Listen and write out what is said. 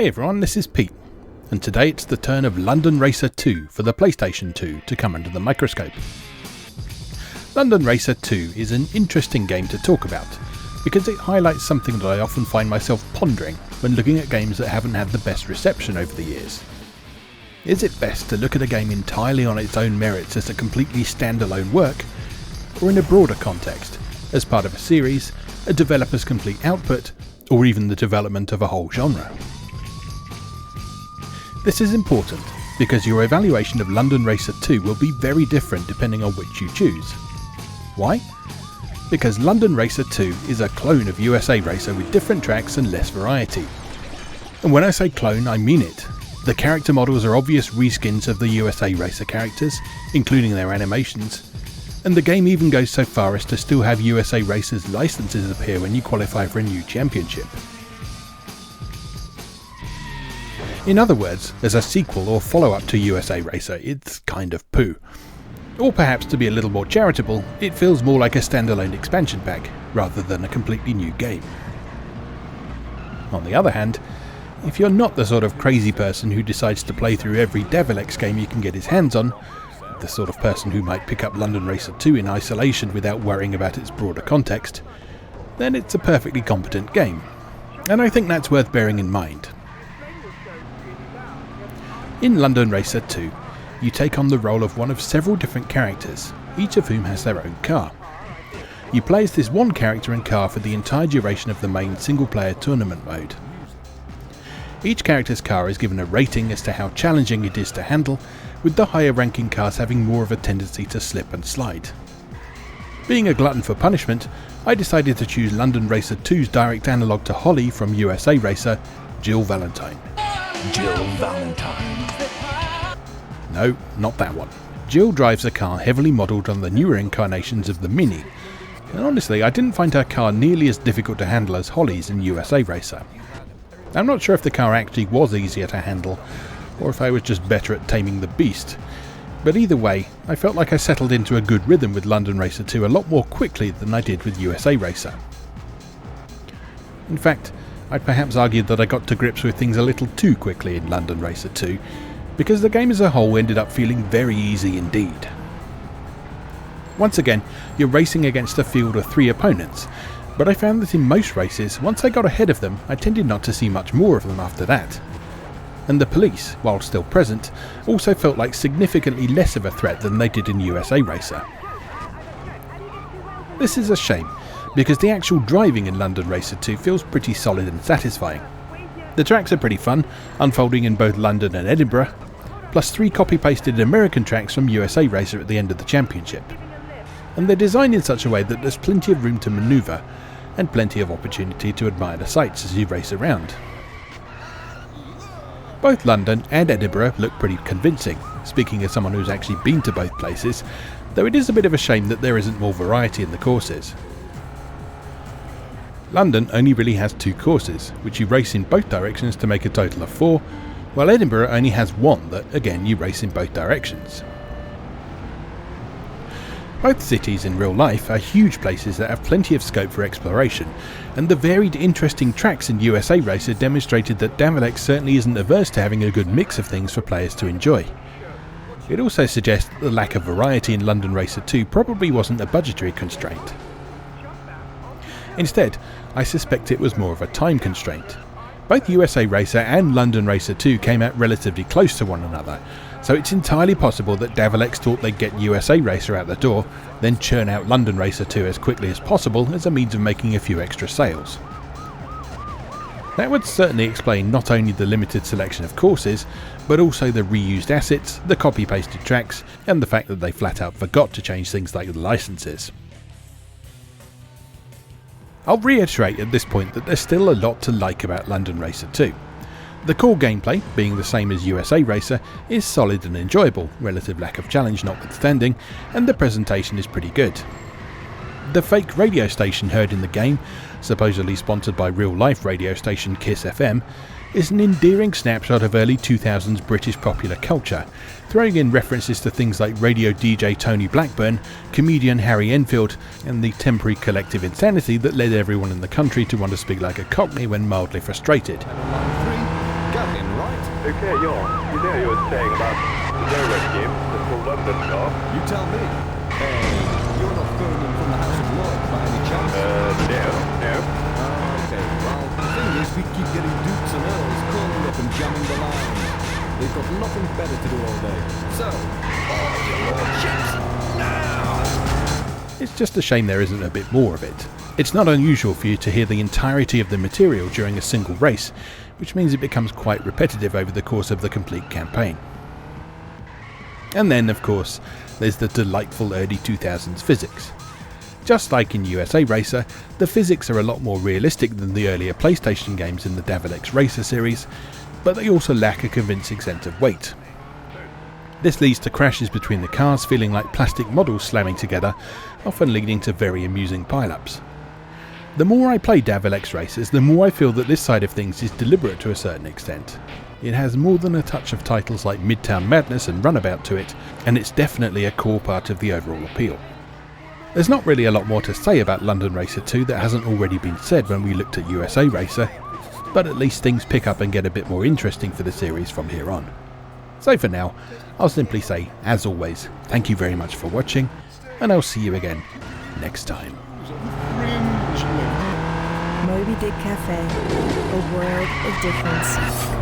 Hey everyone, this is Pete, and today it's the turn of London Racer 2 for the PlayStation 2 to come under the microscope. London Racer 2 is an interesting game to talk about, because it highlights something that I often find myself pondering when looking at games that haven't had the best reception over the years. Is it best to look at a game entirely on its own merits as a completely standalone work, or in a broader context, as part of a series, a developer's complete output, or even the development of a whole genre? This is important because your evaluation of London Racer 2 will be very different depending on which you choose. Why? Because London Racer 2 is a clone of USA Racer with different tracks and less variety. And when I say clone, I mean it. The character models are obvious reskins of the USA Racer characters, including their animations, and the game even goes so far as to still have USA Racer's licenses appear when you qualify for a new championship. In other words, as a sequel or follow-up to USA Racer, it's kind of poo. Or perhaps to be a little more charitable, it feels more like a standalone expansion pack, rather than a completely new game. On the other hand, if you're not the sort of crazy person who decides to play through every Davilex game you can get his hands on, the sort of person who might pick up London Racer 2 in isolation without worrying about its broader context, then it's a perfectly competent game. And I think that's worth bearing in mind. In London Racer 2, you take on the role of one of several different characters, each of whom has their own car. You play as this one character and car for the entire duration of the main single-player tournament mode. Each character's car is given a rating as to how challenging it is to handle, with the higher ranking cars having more of a tendency to slip and slide. Being a glutton for punishment, I decided to choose London Racer 2's direct analogue to Holly from USA Racer, Jill Valentine. Jill Valentine. No, not that one. Jill drives a car heavily modelled on the newer incarnations of the Mini, and honestly I didn't find her car nearly as difficult to handle as Holly's in USA Racer. I'm not sure if the car actually was easier to handle, or if I was just better at taming the beast, but either way, I felt like I settled into a good rhythm with London Racer 2 a lot more quickly than I did with USA Racer. In fact, I'd perhaps argued that I got to grips with things a little too quickly in London Racer 2, because the game as a whole ended up feeling very easy indeed. Once again, you're racing against a field of 3 opponents, but I found that in most races, once I got ahead of them, I tended not to see much more of them after that. And the police, while still present, also felt like significantly less of a threat than they did in USA Racer. This is a shame, because the actual driving in London Racer 2 feels pretty solid and satisfying. The tracks are pretty fun, unfolding in both London and Edinburgh, plus 3 copy-pasted American tracks from USA Racer at the end of the championship. And they're designed in such a way that there's plenty of room to manoeuvre, and plenty of opportunity to admire the sights as you race around. Both London and Edinburgh look pretty convincing, speaking as someone who's actually been to both places, though it is a bit of a shame that there isn't more variety in the courses. London only really has 2 courses, which you race in both directions to make a total of 4, while Edinburgh only has 1 that, again, you race in both directions. Both cities in real life are huge places that have plenty of scope for exploration, and the varied interesting tracks in USA Racer demonstrated that Davilex certainly isn't averse to having a good mix of things for players to enjoy. It also suggests that the lack of variety in London Racer 2 probably wasn't a budgetary constraint. Instead, I suspect it was more of a time constraint. Both USA Racer and London Racer 2 came out relatively close to one another, so it's entirely possible that Davilex thought they'd get USA Racer out the door, then churn out London Racer 2 as quickly as possible as a means of making a few extra sales. That would certainly explain not only the limited selection of courses, but also the reused assets, the copy-pasted tracks, and the fact that they flat out forgot to change things like the licenses. I'll reiterate at this point that there's still a lot to like about London Racer 2. The core gameplay, being the same as USA Racer, is solid and enjoyable, relative lack of challenge notwithstanding, and the presentation is pretty good. The fake radio station heard in the game, supposedly sponsored by real-life radio station Kiss FM, is an endearing snapshot of early 2000s British popular culture, throwing in references to things like radio DJ Tony Blackburn, comedian Harry Enfield, and the temporary collective insanity that led everyone in the country to want to speak like a cockney when mildly frustrated. Okay, you know you were saying about the railroad game, the full London car. You tell me. Hey, you're not Ferdinand from the House of Lords by any chance? No. Okay, well, the thing is, we keep getting dukes and earls calling up and jamming the line. They've got nothing better to do all day. So, all your lordships, now! It's just a shame there isn't a bit more of it. It's not unusual for you to hear the entirety of the material during a single race, which means it becomes quite repetitive over the course of the complete campaign. And then, of course, there's the delightful early 2000s physics. Just like in USA Racer, the physics are a lot more realistic than the earlier PlayStation games in the Davilex Racer series, but they also lack a convincing sense of weight. This leads to crashes between the cars feeling like plastic models slamming together, often leading to very amusing pile-ups. The more I play Davilex races, the more I feel that this side of things is deliberate to a certain extent. It has more than a touch of titles like Midtown Madness and Runabout to it, and it's definitely a core part of the overall appeal. There's not really a lot more to say about London Racer 2 that hasn't already been said when we looked at USA Racer, but at least things pick up and get a bit more interesting for the series from here on. So for now, I'll simply say, as always, thank you very much for watching, and I'll see you again next time. Moby Dick Cafe, a world of difference.